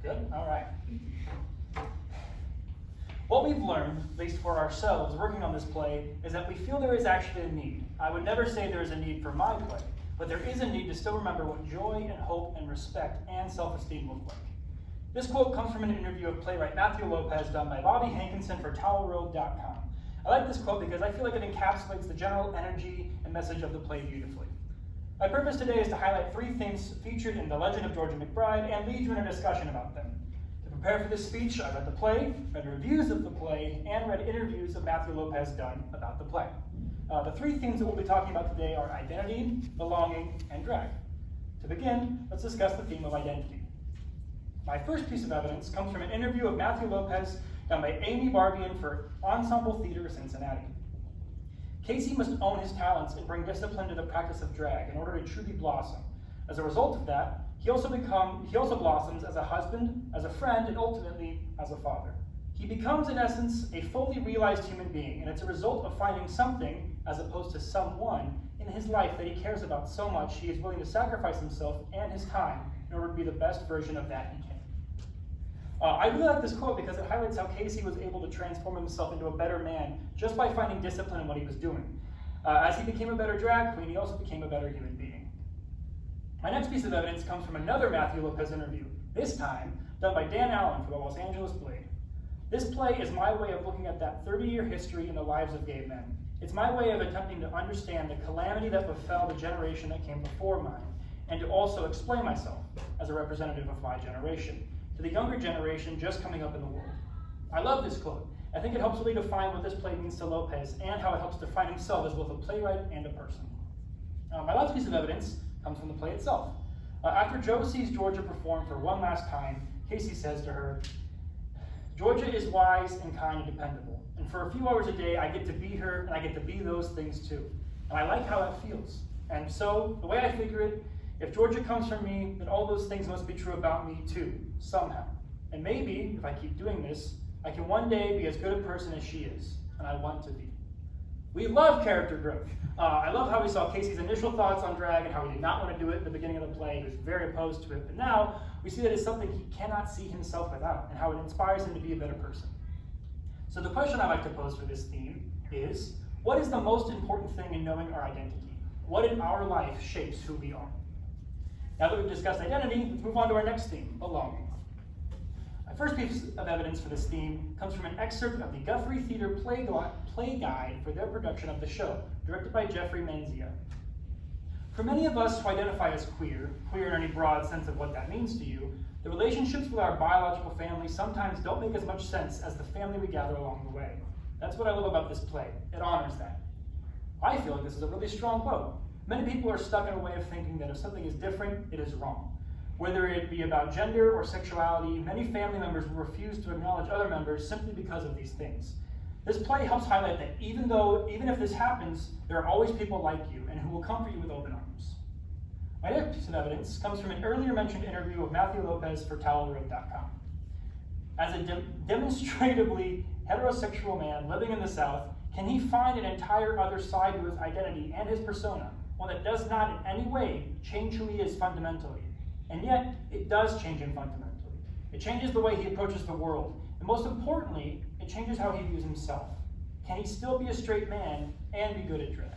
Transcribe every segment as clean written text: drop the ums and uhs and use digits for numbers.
Good? All right. What we've learned, at least for ourselves working on this play, is that we feel there is actually a need. I would never say there is a need for my play, but there is a need to still remember what joy and hope and respect and self-esteem look like. This quote comes from an interview of playwright Matthew Lopez done by Bobby Hankinson for TowelRoad.com. I like this quote because I feel like it encapsulates the general energy and message of the play beautifully. My purpose today is to highlight 3 themes featured in The Legend of Georgia McBride and lead you in a discussion about them. To prepare for this speech, I read the play, read reviews of the play, and read interviews of Matthew Lopez done about the play. The 3 themes that we'll be talking about today are identity, belonging, and drag. To begin, let's discuss the theme of identity. My first piece of evidence comes from an interview of Matthew Lopez done by Amy Barbian for Ensemble Theater of Cincinnati. Casey must own his talents and bring discipline to the practice of drag in order to truly blossom. As a result of that, he also blossoms as a husband, as a friend, and ultimately as a father. He becomes, in essence, a fully realized human being, and it's a result of finding something, as opposed to someone, in his life that he cares about so much he is willing to sacrifice himself and his time in order to be the best version of that he can. I really like this quote because it highlights how Casey was able to transform himself into a better man just by finding discipline in what he was doing. As he became a better drag queen, he also became a better human being. My next piece of evidence comes from another Matthew Lopez interview, this time done by Dan Allen for the Los Angeles Blade. This play is my way of looking at that 30-year history in the lives of gay men. It's my way of attempting to understand the calamity that befell the generation that came before mine, and to also explain myself as a representative of my generation to the younger generation just coming up in the world. I love this quote. I think it helps really define what this play means to Lopez and how it helps define himself as both a playwright and a person. My last piece of evidence comes from the play itself. After Jo sees Georgia perform for one last time, Casey says to her, "Georgia is wise and kind and dependable, and for a few hours a day I get to be her and I get to be those things too. And I like how that feels. And so, the way I figure it, if Georgia comes from me, then all those things must be true about me too, somehow. And maybe, if I keep doing this, I can one day be as good a person as she is, and I want to be." We love character growth. I love how we saw Casey's initial thoughts on drag and how he did not want to do it at the beginning of the play. He was very opposed to it, but now we see that it's something he cannot see himself without, and how it inspires him to be a better person. So the question I like to pose for this theme is, what is the most important thing in knowing our identity? What in our life shapes who we are? Now that we've discussed identity, let's move on to our next theme, belonging. My first piece of evidence for this theme comes from an excerpt of the Guthrie Theater play guide for their production of the show, directed by Jeffrey Manzia. For many of us who identify as queer in any broad sense of what that means to you, the relationships with our biological family sometimes don't make as much sense as the family we gather along the way. That's what I love about this play. It honors that. I feel like this is a really strong quote. Many people are stuck in a way of thinking that if something is different, it is wrong. Whether it be about gender or sexuality, many family members will refuse to acknowledge other members simply because of these things. This play helps highlight that even if this happens, there are always people like you and who will comfort you with open arms. My next piece of evidence comes from an earlier mentioned interview of Matthew Lopez for TowelRoad.com. As a demonstratively heterosexual man living in the South, can he find an entire other side to his identity and his persona, one that does not in any way change who he is fundamentally? And yet, it does change him fundamentally. It changes the way he approaches the world. And most importantly, it changes how he views himself. Can he still be a straight man and be good at drag?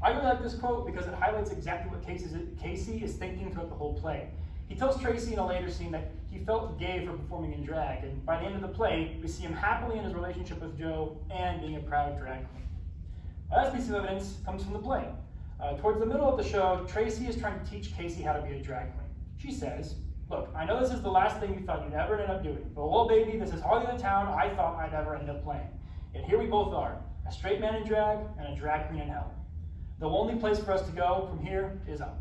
I really like this quote because it highlights exactly what Casey is thinking throughout the whole play. He tells Tracy in a later scene that he felt gay for performing in drag, and by the end of the play, we see him happily in his relationship with Jo and being a proud drag queen. My last piece of evidence comes from the play. Towards the middle of the show, Tracy is trying to teach Casey how to be a drag queen. She says, "Look, I know this is the last thing you thought you'd ever end up doing, but well, baby, this is hardly the town I thought I'd ever end up playing. Yet here we both are, a straight man in drag and a drag queen in hell. The only place for us to go from here is up."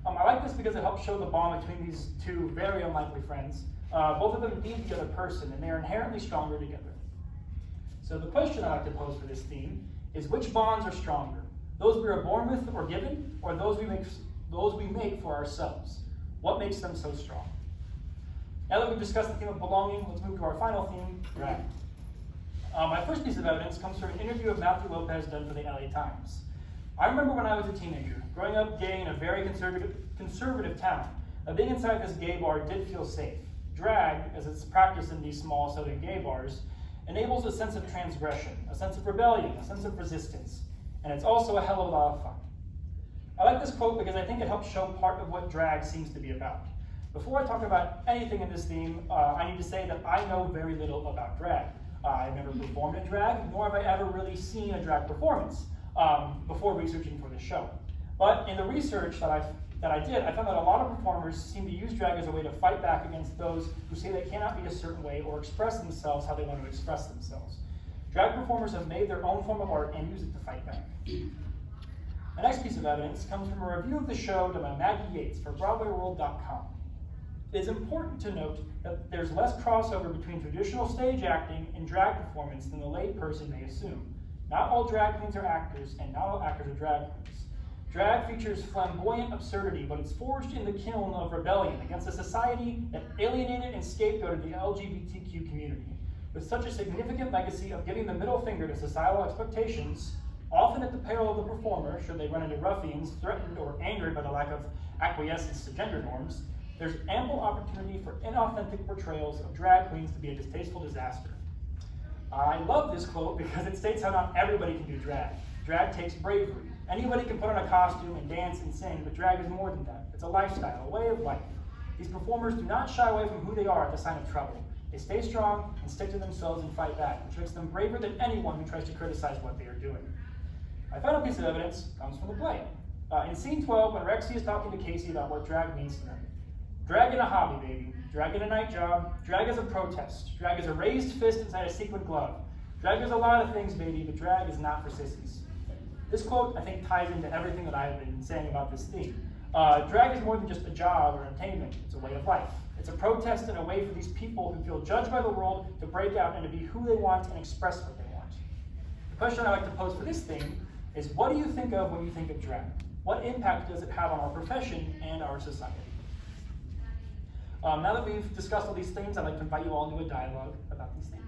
I like this because it helps show the bond between these two very unlikely friends. Both of them need the other person, and they are inherently stronger together. So the question I like to pose for this theme is, which bonds are stronger? Those we are born with or given, or those we make for ourselves? What makes them so strong? Now that we've discussed the theme of belonging, let's move to our final theme, drag. My first piece of evidence comes from an interview of Matthew Lopez done for the LA Times. I remember when I was a teenager, growing up gay in a very conservative town. Being inside this gay bar did feel safe. Drag, as it's practiced in these small southern gay bars, enables a sense of transgression, a sense of rebellion, a sense of resistance, and it's also a hell of a lot of fun. I like this quote because I think it helps show part of what drag seems to be about. Before I talk about anything in this theme, I need to say that I know very little about drag. I've never performed in drag, nor have I ever really seen a drag performance before researching for this show. But in the research that I did, I found that a lot of performers seem to use drag as a way to fight back against those who say they cannot be a certain way or express themselves how they want to express themselves. Drag performers have made their own form of art and use it to fight back. The next piece of evidence comes from a review of the show done by Maggie Yates for BroadwayWorld.com. It is important to note that there's less crossover between traditional stage acting and drag performance than the lay person may assume. Not all drag queens are actors, and not all actors are drag queens. Drag features flamboyant absurdity, but it's forged in the kiln of rebellion against a society that alienated and scapegoated the LGBTQ community. With such a significant legacy of giving the middle finger to societal expectations, often at the peril of the performer, should they run into ruffians, threatened or angered by the lack of acquiescence to gender norms, there's ample opportunity for inauthentic portrayals of drag queens to be a distasteful disaster. I love this quote because it states how not everybody can do drag. Drag takes bravery. Anybody can put on a costume and dance and sing, but drag is more than that. It's a lifestyle, a way of life. These performers do not shy away from who they are at the sign of trouble. They stay strong and stick to themselves and fight back, which makes them braver than anyone who tries to criticize what they are doing. My final piece of evidence comes from the play. In scene 12, when Rexy is talking to Casey about what drag means to them. Drag in a hobby, baby. Drag in a night job. Drag is a protest. Drag is a raised fist inside a sequin glove. Drag is a lot of things, baby, but drag is not for sissies. This quote, I think, ties into everything that I've been saying about this theme. Drag is more than just a job or entertainment. It's a way of life. It's a protest and a way for these people who feel judged by the world to break out and to be who they want and express what they want. The question I like to pose for this theme is, what do you think of when you think of drag? What impact does it have on our profession and our society? Now that we've discussed all these things, I'd like to invite you all into a dialogue about these things.